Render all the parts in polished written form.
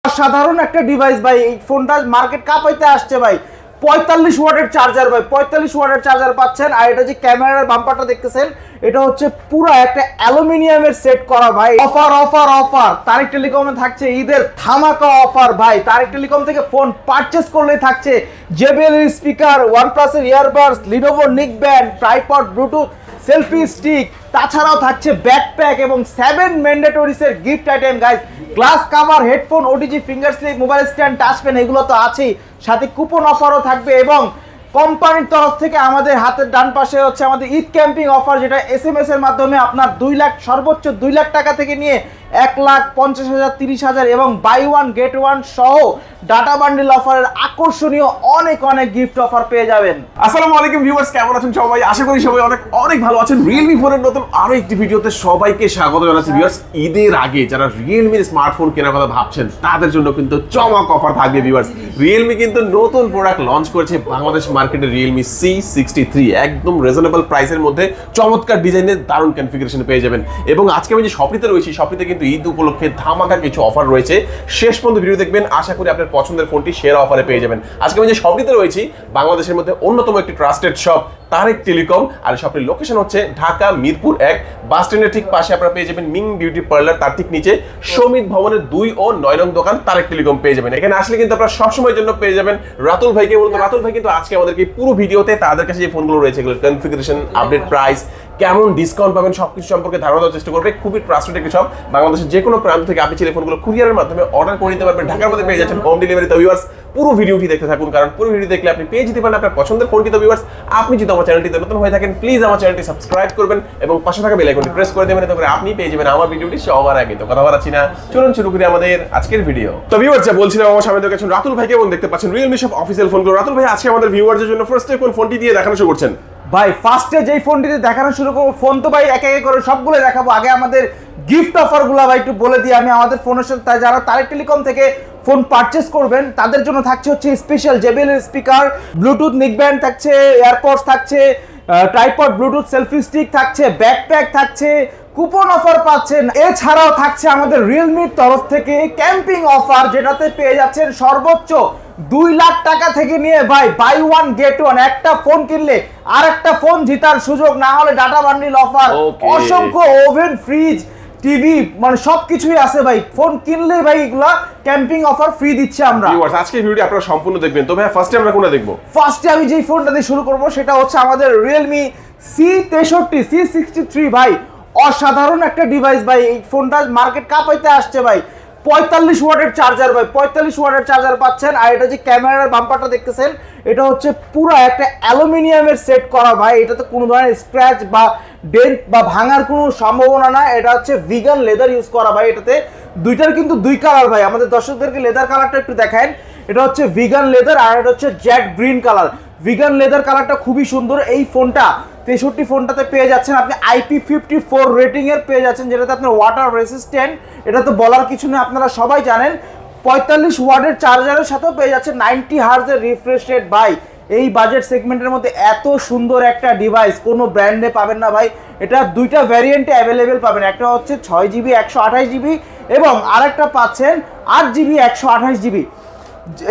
সাধারণ একটা ডিভাইস ভাই, এই ফোনটা মার্কেট কাঁপাইতে আসছে ভাই। 45 ওয়াটের চার্জার ভাই, 45 ওয়াটের চার্জার পাচ্ছেন। আর এটা যে ক্যামেরার বাম্পারটা দেখতেছেন, এটা হচ্ছে পুরো একটা অ্যালুমিনিয়ামের সেট করা ভাই। অফার অফার অফার, তারেক টেলিকমে থাকছে ঈদের ধামাকা অফার ভাই। তারেক টেলিকম থেকে ফোন পারচেস করলেই থাকছে JBL এর স্পিকার, OnePlus এর earbuds, Lenovo neckband, tripod, Bluetooth, selfie stick, তাছাড়াও থাকছে ব্যাকপ্যাক এবং 7 ম্যান্ডেটরিস এর gift item guys. Glass cover, headphone, OTG, finger slip, mobile stand, touch pen, এগুলো তো আছেই, সাথে কুপন অফারও থাকবে। এবং কোম্পানির তরফ থেকে আমাদের হাতের ডান পাশে হচ্ছে আমাদের ঈদ ক্যাম্পিং অফার, যেটা SMS এর মাধ্যমে আপনার 2 লাখ, সর্বোচ্চ 2 লাখ টাকা থেকে নিয়ে 1,50,000, 30,000 এবং বাই ওয়ান গেট ওয়ান সহ ডাটা বান্ডেল অফারের আকর্ষণীয় অনেক অনেক গিফট অফার পেয়ে যাবেন। আসসালামু আলাইকুম ভিউয়ার্স, কেমন আছেন সবাই? আশা করি সবাই অনেক অনেক ভালো আছেন। Realme ফোনের নতুন আরো একটি ভিডিওতে সবাইকে স্বাগত জানাচ্ছি ভিউয়ার্স। ঈদের আগে যারা Realme এর স্মার্টফোন কেনার কথা ভাবছেন তাদের জন্য কিন্তু চমক অফার থাকবে ভিউয়ার্স। Realme কিন্তু নতুন প্রোডাক্ট লঞ্চ করেছে বাংলাদেশ মার্কেটে, Realme C63, একদম রিজনেবল প্রাইসের মধ্যে চমৎকার ডিজাইনের দারুণ কনফিগারেশন পেয়ে যাবেন। এবং আজকে আমি যে শপিতে রয়েছি, শপিতে কিন্তু ঈদ উপলক্ষে ধামাকা কিছু অফার রয়েছে। শেষ পর্যন্ত ভিডিও দেখবেন, আশা করি আপনার পছন্দের ফোনটি সেরা অফারে পেয়ে যাবেন। আজকে আমি যে শপিতে রয়েছি বাংলাদেশের মধ্যে অন্যতম একটি ট্রাস্টেড শপ তারেক টেলিকম। আর শপটির লোকেশন হচ্ছে ঢাকা মিরপুর 1 বাস স্ট্যান্ডের ঠিক পাশে আপনারা পেয়ে যাবেন মিং বিউটি পার্লার, তার ঠিক নিচে সমিত ভবনের 2 ও 9 নং দোকান তারেক টেলিকম পেয়ে যাবেন। এখানে আসলে কিন্তু আপনারা সবসময়ের জন্য পেয়ে যাবেন রাতুল ভাইকে। বলতো রাতুল ভাই কিন্তু আজকে আমাদেরকে পুরো ভিডিওতে তাদের কাছে যে ফোনগুলো রয়েছে এগুলোর কনফিগারেশন, আপডেট প্রাইস, কেমন ডিসকাউন্ট পাবেন সবকিছু সম্পর্কে ধারণা দেওয়ার চেষ্টা করবে। খুবই ট্রাস্টেড একটি শপ, বাংলাদেশের যে কোনো প্রান্ত থেকে আপনি চাইলে ফোনগুলো কুরিয়ারের মাধ্যমে অর্ডার করে নিতে পারবেন। ঢাকার মধ্যে পেয়ে যাচ্ছেন হোম ডেলিভারি। তো ভিউয়ার্স পুরো ভিডিওটি দেখতে থাকুন, কারণ পুরো ভিডিও দেখলে আপনি পেয়ে যেতে পারেন আপনার পছন্দের ফোনটি। তো ভিউয়ার্স আপনি যদি আমার চ্যানেলটিতে নতুন হয়ে থাকেন প্লিজ আমার চ্যানেলটি সাবস্ক্রাইব করবেন এবং পাশে থাকা বেল আইকনটি প্রেস করে দেবেন, এতে করে আপনি পেয়ে যাবেন আমার ভিডিওটি সবার আগে। তো কথা বাড়াচ্ছি না, চলুন শুরু করি আমাদের আজকের ভিডিও। তো ভিউয়ার্স যা বলছিলাম, আমার সামনে দেখেছেন রাতুল ভাইকে এবং দেখতে পাচ্ছেন Realme শপ অফিসিয়াল ফোনগুলো। রাতুল ভাই আজকে আমাদের ভিউয়ারদের জন্য ফার্স্টে কোন ফোনটি দিয়ে দেখানো শুরু করছেন? ভাই ফার্স্টে যেই ফোনটিতে দেখানো শুরু করবো, ফোন তো ভাই একে একে করে সবগুলো দেখাবো। আগে আমাদের গিফট অফারগুলো ভাই একটু বলে দিই আমি। আমাদের ফোনের সাথে যারা তারেক টেলিকম থেকে ফোন পারচেস করবেন তাদের জন্য থাকছে হচ্ছে স্পেশাল JBL এর স্পিকার, ব্লুটুথ নেকব্যান্ড থাকছে, এয়ারপডস থাকছে, ট্রাইপড, ব্লুটুথ, সেলফি স্টিক থাকছে, ব্যাকপ্যাক থাকছে, কুপন অফার পাচ্ছেন। এছাড়াও থাকছে আমাদের রিয়েলমির তরফ থেকে ক্যাম্পিং অফার, যেটাতে পেয়ে যাচ্ছেন সর্বোচ্চ 2 লাখ টাকা থেকে নিয়ে ভাই বাই ওয়ান গেট ওয়ান, একটা ফোন কিনলে আর একটা ফোন জেতার সুযোগ, না হলে ডাটা বান্ডিল অফার, অসংখ্য ওভেন, ফ্রিজ, টিভি, মানে সবকিছুই আছে ভাই। ফোন কিনলে ভাই এগুলা ক্যাম্পিং অফার ফ্রি দিচ্ছে আমরা। ভিউয়ার্স আজকে ভিডিওটি আপনারা সম্পূর্ণ দেখবেন। তো ভাই ফার্স্টে আমরা কোনটা দেখব? ফার্স্টে আমি যেই ফোনটা দিয়ে শুরু করব সেটা হচ্ছে আমাদের Realme C63 ভাই। অসাধারণ একটা ডিভাইস ভাই, এই ফোনটা মার্কেট কাঁপাইতে আসছে ভাই। 45 ওয়াটের চার্জার ভাই, 45 ওয়াটের চার্জার পাচ্ছেন। আর এটা যে ক্যামেরার বাম্পারটা দেখতেছেন, এটা হচ্ছে পুরো একটা অ্যালুমিনিয়ামের সেট করা ভাই। এটাতে কোনো ধরনের স্ক্র্যাচ বা ডেন্ট বা ভাঙার কোনো সম্ভাবনা না। এটা হচ্ছে ভিগান লেদার ইউজ করা ভাই। এটাতে দুইটার কিন্তু 2 কালার ভাই। আমাদের দর্শকদেরকে লেদার কালারটা একটু দেখান। এটা হচ্ছে ভিগান লেদার আর এটা হচ্ছে Z green colour. Vegan leather কালারটা খুবই সুন্দর। এই ফোনটা 63 ফোনটাতে পেয়ে যাচ্ছেন আপনি IP54 রেটিং এর পেয়ে যাচ্ছেন, যেটাতে আপনার ওয়াটার রেসিস্ট্যান্ট। এটা তো বলার কিছু নেই, আপনারা সবাই জানেন। 45 ওয়াটের চার্জারের সাথেও পেয়ে যাচ্ছেন 90 হার্জের রিফ্রেশ রেট ভাই। এই বাজেট সেগমেন্টের মধ্যে এত সুন্দর একটা ডিভাইস কোনো ব্র্যান্ডে পাবেন না ভাই। এটা 2টা ভ্যারিয়েন্টে অ্যাভেলেবেল পাবেন, একটা হচ্ছে 6GB 128GB এবং আরেকটা পাচ্ছেন 8GB 128GB।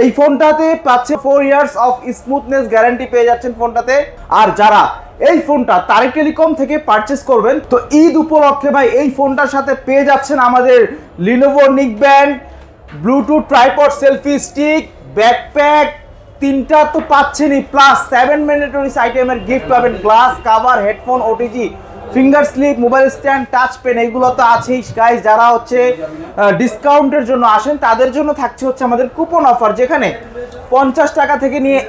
এই ফোনটাতে পাচ্ছে 4 ইয়ার্স অফ স্মুথনেস গ্যারান্টি পেয়ে যাচ্ছেন ফোনটাতে। আর যারা এই ফোনটা তারেক টেলিকম থেকে পারচেস করবেন, তো ঈদ উপলক্ষে ভাই এই ফোনটার সাথে পেয়ে যাচ্ছেন আমাদের Lenovo neckband, Bluetooth, tripod, selfie stick, backpack, 3টা তো পাচ্ছেনই, প্লাস 7 ম্যান্ডেটরিস আইটেমের গিফট পাবেন। Glass cover, headphone, OTG, finger slip, mobile stand, touch pen, এগুলো তো আছেই গাইস। যারা হচ্ছে ডিসকাউন্টের জন্য আসেন তাদের জন্য থাকছে হচ্ছে আমাদের কুপন অফার, যেখানে 50 টাকা থেকে নিয়ে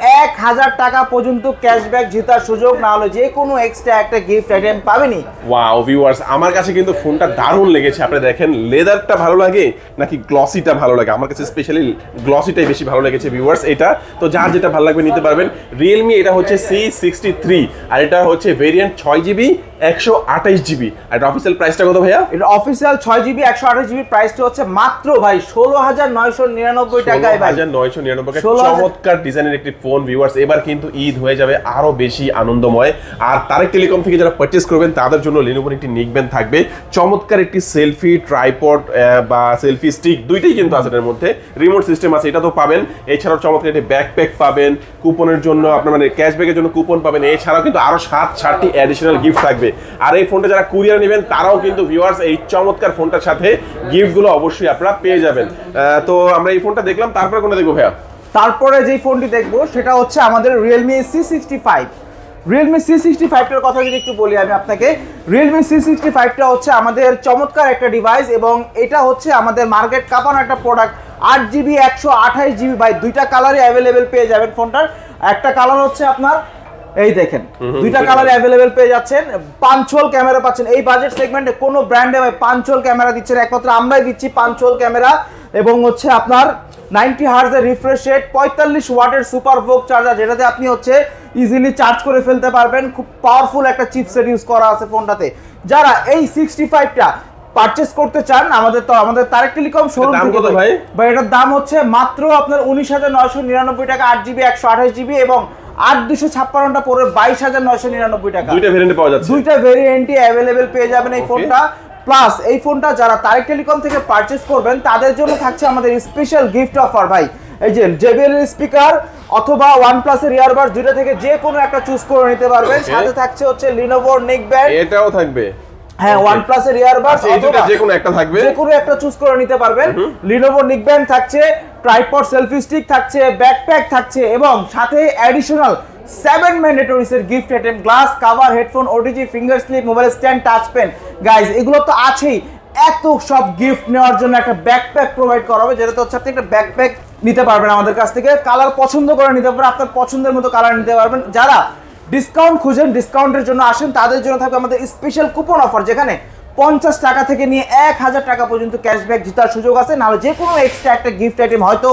1000 টাকা পর্যন্ত ক্যাশব্যাক জেতার সুযোগ, না হলে যে কোনো এক্সট্রা একটা গিফট আইটেম পাবেনই। ওয়াও ভিউয়ার্স, আমার কাছে কিন্তু ফোনটা দারুণ লেগেছে। আপনি দেখেন লেদারটা ভালো লাগে নাকি গ্লসিটা ভালো লাগে? আমার কাছে স্পেশালি গ্লসিটাই বেশি ভালো লেগেছে ভিউয়ার্স। এটা তো যার যেটা ভালো লাগবে নিতে পারবেন। Realme এটা হচ্ছে C63 আর এটা হচ্ছে ভেরিয়েন্ট 6GB 128GB। আর অফিসিয়াল প্রাইসটা কত ভাইয়া? এটা অফিসিয়াল 6GB 128GB প্রাইসটা হচ্ছে মাত্র ভাই 16999 টাকায় ভাই। 16999 চমৎকার ডিজাইনের একটি ফোন ভিউয়ার্স। এবার কিন্তু ঈদ হয়ে যাবে আরো বেশি আনন্দময়। আর তারেক টেলিকম থেকে যারা পারচেজ করবেন তাদের জন্য Lenovo একটি নিকবেন থাকবে, চমৎকার একটি সেলফি ট্রাইপড বা সেলফি স্টিক দুইটাই কিন্তু আছে এর মধ্যে, রিমোট সিস্টেম আছে, এটা তো পাবেন। এছাড়াও চমৎকার একটি ব্যাকপ্যাক পাবেন, কুপনের জন্য আপনার মানে ক্যাশব্যাকের জন্য কুপন পাবেন। এছাড়াও কিন্তু আরো 7-8টি অ্যাডিশনাল গিফট থাকবে। আর এই ফোনটা যারা কুরিয়ার নেবেন তারাও কিন্তু ভিউয়ার্স এই চমৎকার ফোনটার সাথে গিফটগুলো অবশ্যই আপনারা পেয়ে যাবেন। তো আমরা এই ফোনটা দেখলাম, তারপরে কোনটা দেখবো ভাইয়া? তারপরে যেই ফোনটি দেখবো সেটা হচ্ছে আমাদের Realme C65। Realme C65টার কথা যদি একটু বলি আমি আপনাকে, Realme C65টা হচ্ছে আমাদের চমৎকার একটা ডিভাইস এবং এটা হচ্ছে আমাদের মার্কেট কাঁপানো একটা প্রোডাক্ট। 8GB 128GB ভাই, দুইটা কালারই অ্যাভেলেবেল পেয়ে যাবেন ফোনটার। একটা কালার হচ্ছে আপনার এই দেখেন, দুইটা কালারে অ্যাভেলেবেল পেয়ে যাচ্ছেন। পাঁচল ক্যামেরা পাচ্ছেন। এই বাজেট সেগমেন্টে কোনো ব্র্যান্ডে ভাই পাঁচল ক্যামেরা দিচ্ছে না, একমাত্র আমরাই দিচ্ছি পাঁচল ক্যামেরা। এবং হচ্ছে আপনার 90 হার্টজের রিফ্রেশ রেট, 45 ওয়াটের সুপার ভোগ চার্জার, যেটাতে আপনি হচ্ছে ইজিলি চার্জ করে ফেলতে পারবেন। খুব পাওয়ারফুল একটা চিপসেট ইউজ করা আছে ফোনটাতে। যারা এই 65টা পারচেজ করতে চান আমাদের তারেক টেলিকম শোরুম থেকে ভাই, এটার দাম হচ্ছে মাত্র আপনার 19,999 টাকা। 8GB 128GB এবং 8/256টা পড়বে 22,999 টাকা। দুইটা ভেরিয়েন্টে পাওয়া যাচ্ছে, দুইটা ভেরিয়েন্টই অ্যাভেলেবেল পেয়ে যাবেন এই ফোনটা। প্লাস এই ফোনটা যারা তারেক টেলিকম থেকে পারচেজ করবেন তাদের জন্য থাকছে আমাদের স্পেশাল গিফট অফার ভাই। এই যে JBL এর স্পিকার অথবা OnePlus এর ইয়ারবাডস, দুইটা থেকে যে কোনো একটা চুজ করে নিতে পারবেন। সাথে থাকছে হচ্ছে Lenovo নেকব্যান্ড, এটাও থাকবে। হ্যাঁ, OnePlus এর ইয়ারবাডস অথবা যে কোনো একটা থাকবে, যে কোনো একটা চুজ করে নিতে পারবেন। Lenovo নেকব্যান্ড থাকছে, ট্রাইপড সেলফি স্টিক থাকছে, ব্যাকপ্যাক থাকছে এবং সাথে অ্যাডিশনাল 7 ম্যান্ডেটরিজ এর gift item, glass cover, headphone, OTG, finger slip, mobile stand, touch pen. Guys এগুলো তো আছেই, এত সব গিফট নেওয়ার জন্য একটা ব্যাকপ্যাক প্রোভাইড করা হবে, যেটা হচ্ছে আপনি একটা ব্যাকপ্যাক নিতে পারবেন আমাদের কাছ থেকে। কালার পছন্দ করে নিতে পারবেন, আপনার পছন্দের মতো কালার নিতে পারবেন। যারা ডিসকাউন্ট খুঁজেন, ডিসকাউন্টের জন্য আসেন, তাদের জন্য থাকবে আমাদের স্পেশাল কুপন অফার, যেখানে 50 টাকা থেকে নিয়ে 1000 টাকা পর্যন্ত ক্যাশব্যাক জেতার সুযোগ আছে। নাহলে যে কোনো এক্সট্রা একটা গিফট আইটেম, হয়তো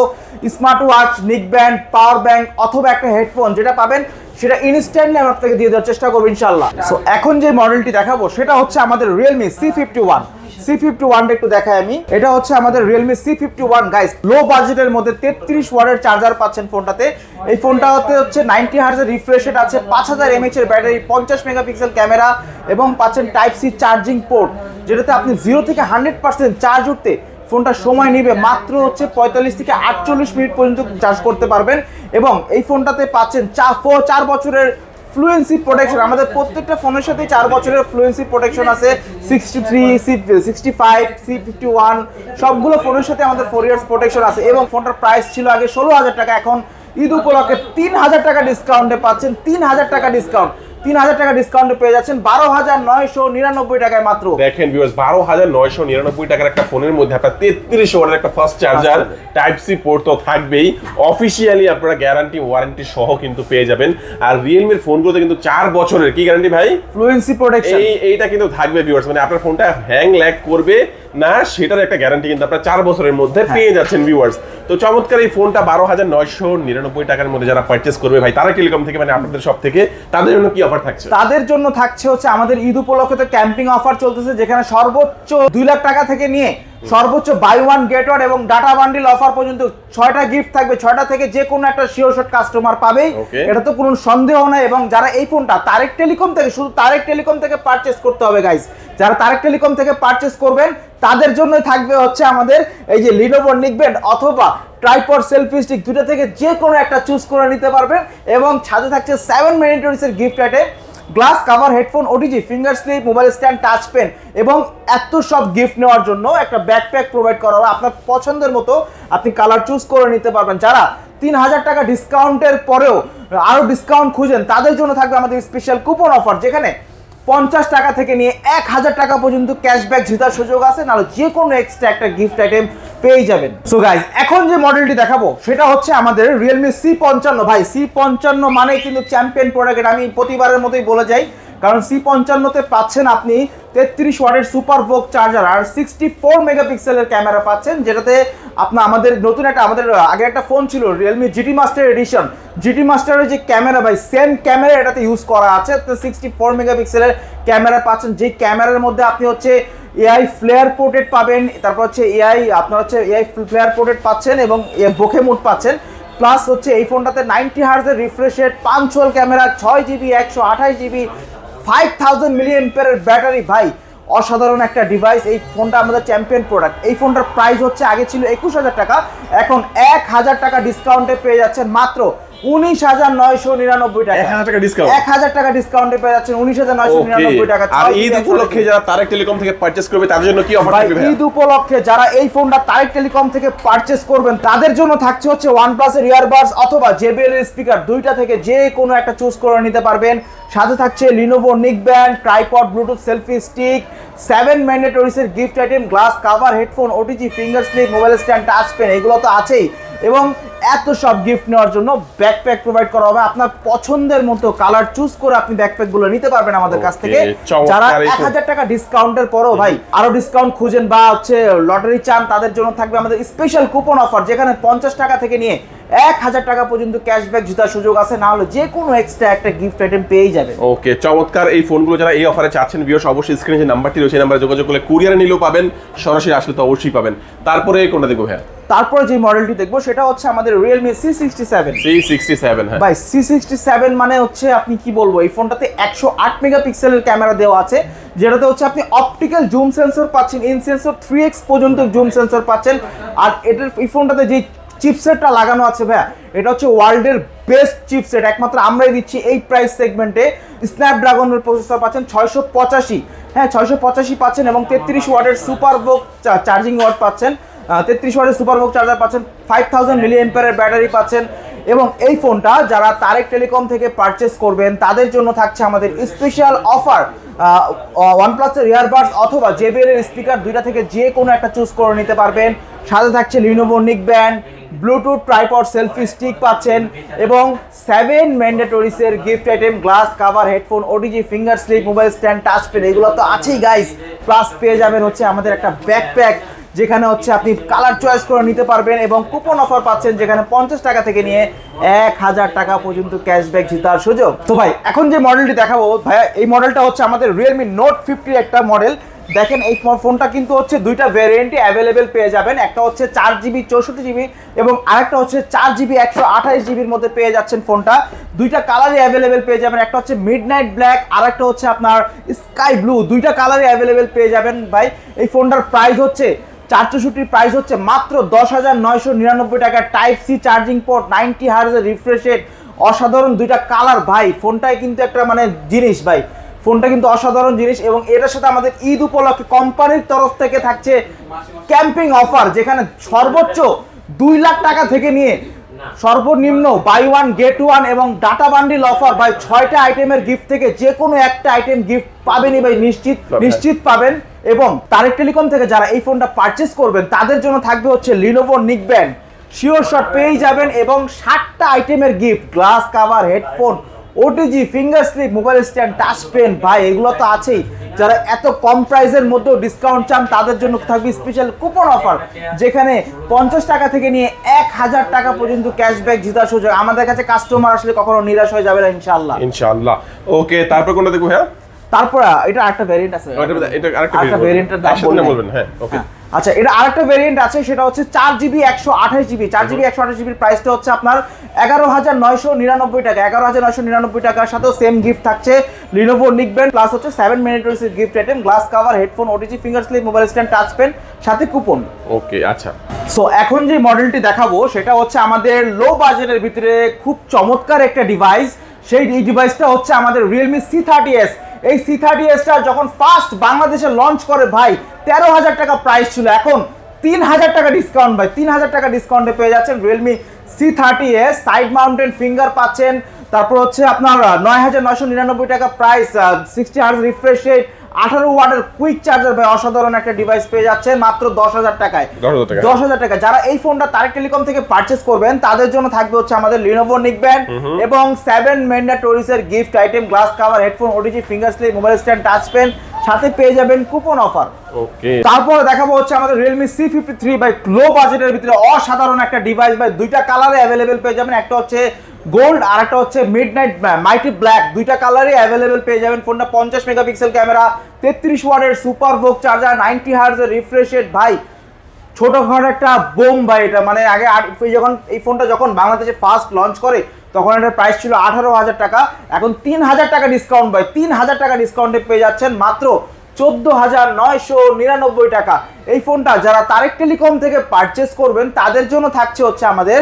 smart watch, neckband, power bank অথবা একটা হেডফোন, যেটা পাবেন সেটা ইনস্ট্যান্টলি আমি আপনাকে দিয়ে দেওয়ার চেষ্টা করবো ইনশাল্লাহ। সো এখন যে মডেলটি দেখাবো সেটা হচ্ছে আমাদের Realme C51। C51টা একটু দেখাই আমি। এটা হচ্ছে আমাদের Realme C51 গাইস। লো বাজেটের মধ্যে 33 ওয়াটের চার্জার পাচ্ছেন ফোনটাতে। এই ফোনটাতে হচ্ছে 90 হার্টজের রিফ্রেশ রেট আছে, 5000 mAh এর ব্যাটারি, 50 মেগাপিক্সেল ক্যামেরা এবং পাচ্ছেন টাইপ সি চার্জিং পোর্ট, যেটাতে আপনি 0 থেকে 100% চার্জ উঠতে ফোনটা সময় নেবে মাত্র হচ্ছে 45 থেকে 48 মিনিট পর্যন্ত চার্জ করতে পারবেন। এবং এই ফোনটাতে পাচ্ছেন 4 বছরের ফ্লুয়েন্সি প্রোটেকশন। আমাদের প্রত্যেকটা ফোনের সাথে 4 বছরের ফ্লুয়েন্সি প্রোটেকশন আছে। 63, C65, C51 সবগুলো ফোনের সাথে আমাদের 4 ইয়ার্স প্রোটেকশন আছে। এবং ফোনটার প্রাইস ছিল আগে 16,000 টাকা, এখন ঈদ উপলক্ষে 3000 টাকা ডিসকাউন্টে পাচ্ছেন। 3000 টাকা ডিসকাউন্ট, 3000 টাকা ডিসকাউন্টে পেয়ে যাচ্ছেন 12,999 টাকায় মাত্র। দেখেন ভিউয়ার্স, 12,999 টাকার একটা ফোনের মধ্যে আপনার 33 ওয়াটের একটা fast charger, type C port তো থাকবেই। অফিশিয়ালি আপনারা গ্যারান্টি ওয়ারেন্টি সহ কিন্তু পেয়ে যাবেন। আর Realme এর ফোনগুলোতে কিন্তু 4 বছরের কি গ্যারান্টি ভাই? Fluency protection. এইটা কিন্তু থাকবে ভিউয়ার্স, মানে আপনার ফোনটা হ্যাং ল্যাগ করবে না সেটার একটা গ্যারান্টি কিন্তু আপনারা 4 বছরের মধ্যে পেয়ে যাচ্ছেন ভিউয়ার্স। তো চমৎকার এই ফোনটা 12,999 টাকার মধ্যে যারা পারচেজ করবে ভাই তারেক টেলিকম থেকে, মানে আপনাদের সব থেকে, তাদের জন্য কি অফার থাকছে? তাদের জন্য থাকছে হচ্ছে আমাদের ঈদ উপলক্ষে তো ক্যাম্পিং অফার চলতেছে, যেখানে সর্বোচ্চ 2 লাখ টাকা থেকে নিয়ে সর্বোচ্চ বাই ওয়ান গেট ওয়ান এবং ডাটা বান্ডিল অফার পর্যন্ত 6টা গিফট থাকবে। 6টা থেকে যে কোনো একটা শিওর শট কাস্টমার পাবেই, এটা তো কোনো সন্দেহ নাই। এবং যারা এই ফোনটা তারেক টেলিকম থেকে, শুধু তারেক টেলিকম থেকে পারচেজ করতে হবে গাইস, যারা তারেক টেলিকম থেকে পারচেজ করবেন তাদের জন্যই থাকবে হচ্ছে আমাদের এই যে Lenovo নেকব্যান্ড অথবা ট্রাইপড সেলফি স্টিক, দুটো থেকে যে কোনো একটা চুজ করে নিতে পারবেন। এবং সাথে থাকছে 7 ম্যান্ডেটরিজের gift item, glass cover, headphone, OTG, finger slip, mobile stand, touch pen এবং এত সব গিফট নেওয়ার জন্য একটা ব্যাকপ্যাক প্রোভাইড করা হবে। আপনার পছন্দের মতো আপনি কালার চুজ করে নিতে পারবেন। যারা 3000 টাকা ডিসকাউন্টের পরেও আরো ডিসকাউন্ট খুঁজেন তাদের জন্য থাকবে আমাদের স্পেশাল কুপন অফার, যেখানে 50 টাকা থেকে নিয়ে 1000 টাকা পর্যন্ত ক্যাশব্যাক জেতার সুযোগ আছে, নাহলে যে কোনো এক্সট্রা একটা গিফট আইটেম পেয়ে যাবেন। সো গাইস, এখন যে মডেলটি দেখাবো সেটা হচ্ছে আমাদের Realme C55 ভাই। C55 মানে কিন্তু চ্যাম্পিয়ন প্রোডাক্ট, আমি প্রতিবারের মতোই বলে যাই। কারণ C55 তে পাচ্ছেন আপনি 33 ওয়াটের সুপার ভোক চার্জার আর 64 মেগাপিক্সেলের ক্যামেরা পাচ্ছেন, যেটাতে আমাদের নতুন আমাদের আগে একটা ফোন ছিল Realme GT Master edition, GT মাস্টারের যে ক্যামেরা ভাই সেম ক্যামেরা এটাতে ইউজ করা আছে। তো 64 মেগাপিক্সেলের ক্যামেরা পাচ্ছেন, যে ক্যামেরার মধ্যে আপনি হচ্ছে এআই ফ্লেয়ার পোর্ট্রেট পাবেন, তারপর হচ্ছে এআই ফ্লেয়ার পোর্ট্রেট পাচ্ছেন এবং বোকে মোড পাচ্ছেন। প্লাস হচ্ছে এই ফোনটাতে 90 হার্টজের refresh rate, 5 hole camera, 6GB 128GB 5000 mAh battery. ভাই অসাধারণ একটা ডিভাইস। এই ফোনটা আমাদের চ্যাম্পিয়ন প্রোডাক্ট। এই ফোনটার প্রাইস হচ্ছে আগে ছিল 21000 টাকা, এখন 1000 টাকা ডিসকাউন্টে পেয়ে যাচ্ছেন মাত্র 19999 টাকা। 1000 টাকা ডিসকাউন্ট, 1000 টাকা ডিসকাউন্টে পেয়ে যাচ্ছেন 19999 টাকা। আর ঈদ উপলক্ষে যারা তারেক টেলিকম থেকে পারচেজ করবে তাদের জন্য কি অফার থাকবে ভাই? ঈদ উপলক্ষে যারা এই ফোনটা তারেক টেলিকম থেকে পারচেজ করবেন তাদের জন্য থাকছে হচ্ছে OnePlus এর ইয়ারবাডস অথবা JBL এর স্পিকার, দুইটা থেকে যে কোনো একটা চুজ করে নিতে পারবেন। সাথে থাকছে Lenovo neck band, tripod, Bluetooth selfie stick, 7 ম্যান্ডেটরিজ এর gift item, glass cover, headphone, OTG, finger slip, mobile stand, touch pen, এগুলো তো আছেই। এবং এত সব গিফট নেওয়ার জন্য ব্যাকপ্যাক প্রোভাইড করা হবে। আপনার পছন্দের মতো কালার চুজ করে আপনি ব্যাকপ্যাক গুলো নিতে পারবেন আমাদের কাছ থেকে। যারা 1000 টাকা ডিসকাউন্টের পরও ভাই আরো ডিসকাউন্ট খুঁজেন বা হচ্ছে লটারি চান, তাদের জন্য থাকবে আমাদের স্পেশাল কুপন অফার, যেখানে 50 টাকা থেকে নিয়ে 1000 টাকা পর্যন্ত ক্যাশব্যাক জেতার সুযোগ আছে, না হলে যে কোনো এক্সট্রা একটা গিফট আইটেম পেয়ে যাবে। ওকে, চমৎকার। এই ফোনগুলো যারা এই অফারে চাচ্ছেন ভিউয়ার্স, অবশ্যই স্ক্রিনে যে নাম্বারটি রয়েছে সেই নাম্বারে যোগাযোগ করলে কুরিয়ারে নিলেও পাবেন, সরাসরি আসলে তো অবশ্যই পাবেন। তারপরে কোনটা দেখবো ভাই? তারপরে যে মডেলটি দেখবো সেটা হচ্ছে আমাদের Realme C67। হ্যাঁ ভাই C67 মানে হচ্ছে আপনি কি বলবো, এই ফোনটাতে 108 মেগাপিক্সেলের ক্যামেরা দেওয়া আছে, যেটাতে হচ্ছে আপনি অপটিক্যাল জুম সেন্সর পাচ্ছেন, ইন সেন্সর 3x পর্যন্ত জুম সেন্সর পাচ্ছেন। আর এটার এই ফোনটাতে যে চিপসেটটা লাগানো আছে ভাইয়া, এটা হচ্ছে ওয়ার্ল্ডের বেস্ট চিপসেট, একমাত্র আমরাই দিচ্ছি এই প্রাইস সেগমেন্টে। স্ন্যাপড্রাগনের প্রসেসর পাচ্ছেন 685, হ্যাঁ 685 পাচ্ছেন, এবং 33 ওয়াটের সুপার ভোক চার্জিং ওয়াট পাচ্ছেন, 33 ওয়াটের সুপার ভোক চার্জার পাচ্ছেন, 5000 mAh ব্যাটারি পাচ্ছেন। এবং এই ফোনটা যারা তারেক টেলিকম থেকে পারচেস করবেন তাদের জন্য থাকছে আমাদের স্পেশাল অফার, OnePlus এর ইয়ারবাডস অথবা JBL এর স্পিকার, দুইটা থেকে যে কোনো একটা চুজ করে নিতে পারবেন। সাথে থাকছে Lenovo neck band, Bluetooth, tripod, selfie stick পাচ্ছেন, এবং 7 ম্যান্ডেটরিজ এর gift item, glass cover, headphone, OTG, finger slip, mobile stand, touch pen, এগুলো তো আছেই গাইস। প্লাস পেয়ে যাবেন হচ্ছে আমাদের একটা ব্যাকপ্যাক, যেখানে হচ্ছে আপনি কালার চয়েস করে নিতে পারবেন, এবং কুপন অফার পাচ্ছেন, যেখানে 50 টাকা থেকে নিয়ে 1000 টাকা পর্যন্ত ক্যাশব্যাক জেতার সুযোগ। তো ভাই এখন যে মডেলটি দেখাবো ভাইয়া, এই মডেলটা হচ্ছে আমাদের Realme Note 50 একটা মডেল। দেখেন এই ফোনটা কিন্তু হচ্ছে দুইটা ভ্যারিয়েন্টই অ্যাভেলেবেল পেয়ে যাবেন, একটা হচ্ছে 4GB 64GB এবং আরেকটা হচ্ছে 4GB 128GBর মধ্যে পেয়ে যাচ্ছেন ফোনটা। দুইটা কালারই অ্যাভেলেবেল পেয়ে যাবেন, একটা হচ্ছে মিডনাইট ব্ল্যাক আর একটা হচ্ছে আপনার স্কাই ব্লু, দুইটা কালারই অ্যাভেলেবেল পেয়ে যাবেন ভাই। এই ফোনটার প্রাইস হচ্ছে 464 প্রাইস হচ্ছে মাত্র 10,999 টাকা। টাইপ সি চার্জিং পোর্ট, 90 হার্টজের রিফ্রেশ রেট, অসাধারণ দুইটা কালার ভাই। ফোনটাই কিন্তু একটা মানে জিনিস ভাই, ফোনটা কিন্তু অসাধারণ জিনিস। এবং এটার সাথে আমাদের ঈদ উপলক্ষে কোম্পানির তরফ থেকে থাকছে ক্যাম্পিং অফার, যেখানে সর্বোচ্চ 2 লাখ টাকা থেকে নিয়ে সর্বনিম্ন বাই ওয়ান গেট ওয়ান এবং ডাটা বান্ডিল অফার ভাই, 6টা আইটেমের গিফট থেকে যে কোনো একটা আইটেম গিফট পাবেনই ভাই, নিশ্চিত পাবেন। এবং তারেক টেলিকম থেকে যারা এই ফোনটা পারচেস করবেন তাদের জন্য থাকবে হচ্ছে Lenovo neck band, sure shot পেয়েই যাবেন, এবং 7টা আইটেমের gift, glass cover, headphone, OTG, finger slip, mobile stand, touch pen, ভাই এগুলো তো আছেই। যারা এত কম প্রাইসের মধ্যেও ডিসকাউন্ট চান তাদের জন্য থাকবে স্পেশাল কুপন অফার, যেখানে 50 টাকা থেকে নিয়ে 1000 টাকা পর্যন্ত ক্যাশব্যাক জেতার সুযোগ। আমাদের কাছে কাস্টমার আসলে কখনো নিরাশ হয়ে যাবে না ইনশাআল্লাহ। ওকে, তারপর কোনটা দেখবো ভাইয়া? তারপর এটা আরেকটা ভেরিয়েন্ট আছে, এটা আরেকটা ভেরিয়েন্টের দাম বলবেন। হ্যাঁ ওকে, আচ্ছা এটা আরেকটা ভেরিয়েন্ট আছে, সেটা হচ্ছে 4GB 128GB। 4GB 128GBর প্রাইসটা হচ্ছে আপনার 11,999 টাকা। 11,999 টাকার সাথেও সেম গিফট থাকছে Lenovo নিক ব্যান্ড, প্লাস হচ্ছে 7 মিনিটের gift item, glass cover, headphone, OTG, finger slip, mobile stand, touch pen, সাথে কুপন। ওকে আচ্ছা, সো এখন যে মডেলটি দেখাবো সেটা হচ্ছে আমাদের লো বাজেটের ভিতরে খুব চমৎকার একটা ডিভাইস। সেই ডিভাইসটা হচ্ছে আমাদের Realme C30s। এই C30sটা যখন ফার্স্ট বাংলাদেশে লঞ্চ করে ভাই 13,000 টাকা প্রাইস ছিল, এখন 3,000 টাকা ডিসকাউন্ট ভাই, 3,000 টাকা ডিসকাউন্টে পেয়ে যাচ্ছেন Realme C30s। Side mountain finger পাচ্ছেন, তারপর হচ্ছে আপনার 9,999 টাকা প্রাইস, 60 হার্জ রিফ্রেশ রেট, 18 ওয়াটের কুইক চার্জার ভাই অসাধারণ একটা ডিভাইস পেয়ে যাচ্ছেন মাত্র 10,000 টাকায়। 10,000 টাকা। যারা এই ফোনটা তারেক টেলিকম থেকে পারচেজ করবেন তাদের জন্য থাকবে হচ্ছে আমাদের Lenovo নিকব্যান্ড এবং 7 ম্যান্ডেটরিজ এর gift item, glass cover, headphone, OTG, finger slip, mobile stand, touch pen, সাথে পেয়ে যাবেন কুপন অফার। ওকে, তারপর দেখাবো হচ্ছে আমাদের Realme C53 ভাই, লো বাজেটের ভিতরে অসাধারণ একটা ডিভাইস ভাই, দুইটা কালারে অ্যাভেলেবেল পেয়ে যাবেন, একটা হচ্ছে গোল্ড আর একটা হচ্ছে মিডনাইট মাইটি ব্ল্যাক, দুইটা কালারে অ্যাভেলেবেল পেয়ে যাবেন। ফোনটা 50 মেগাপিক্সেল ক্যামেরা, 33 ওয়াটের সুপার ভোক চার্জার, 90 হার্জ এর রিফ্রেশ রেট ভাই, ছোটখাটো একটা বোম ভাই এটা। মানে আগে যখন এই ফোনটা যখন বাংলাদেশে ফার্স্ট লঞ্চ করে তখন এটার প্রাইস ছিল 18,000 টাকা, এখন 3,000 টাকা ডিসকাউন্ট ভাই, 3,000 টাকা ডিসকাউন্টে পেয়ে যাচ্ছেন মাত্র 14,999 টাকা। এই ফোনটা যারা তারেক টেলিকম থেকে পারচেস করবেন তাদের জন্য থাকছে হচ্ছে আমাদের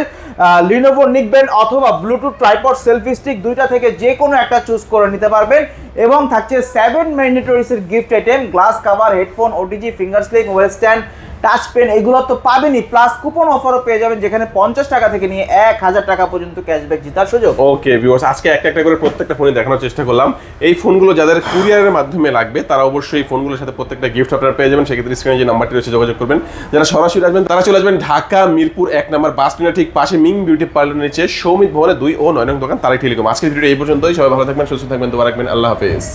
Lenovo নিকব্যান্ড অথবা ব্লুটুথ ট্রাইপড সেলফি স্টিক, দুইটা থেকে যে কোনো একটা চুজ করে নিতে পারবেন এবং থাকছে 7 ম্যান্ডেটরিজ এর gift item, glass cover, headphone, OTG, finger slip, mobile stand, touch pen, এগুলো তো পাবেনই, প্লাস কুপন অফারও পেয়ে যাবেন যেখানে 50 টাকা থেকে নিয়ে 1,000 টাকা পর্যন্ত ক্যাশব্যাক জেতার সুযোগ। ওকে ভিউয়ার্স, আজকে একটা একটা করে প্রত্যেকটা ফোনে দেখানোর চেষ্টা করলাম। এই ফোনগুলো যাদের কুরিয়ারের মাধ্যমে লাগবে তারা অবশ্যই এই ফোনগুলোর সাথে প্রত্যেকটা গিফট আপনারা পেয়ে যাবেন। সেক্ষেত্রে স্ক্রিনে যে নাম্বারটি রয়েছে যোগাযোগ করবেন। যারা সরাসরি আসবেন তারা চলে আসবেন ঢাকা মিরপুর 1 নম্বর বাস স্ট্যান্ডের ঠিক পাশে মিং বিউটি পার্লার নিচে সৌমিত ভবনে 2 ও 9 নং দোকান তারেক টেলিকম। আজকের ভিডিও এই পর্যন্তই। সবাই ভালো থাকবেন, সুস্থ থাকবেন, দোয়া রাখবেন। আল্লাহ হাফেজ।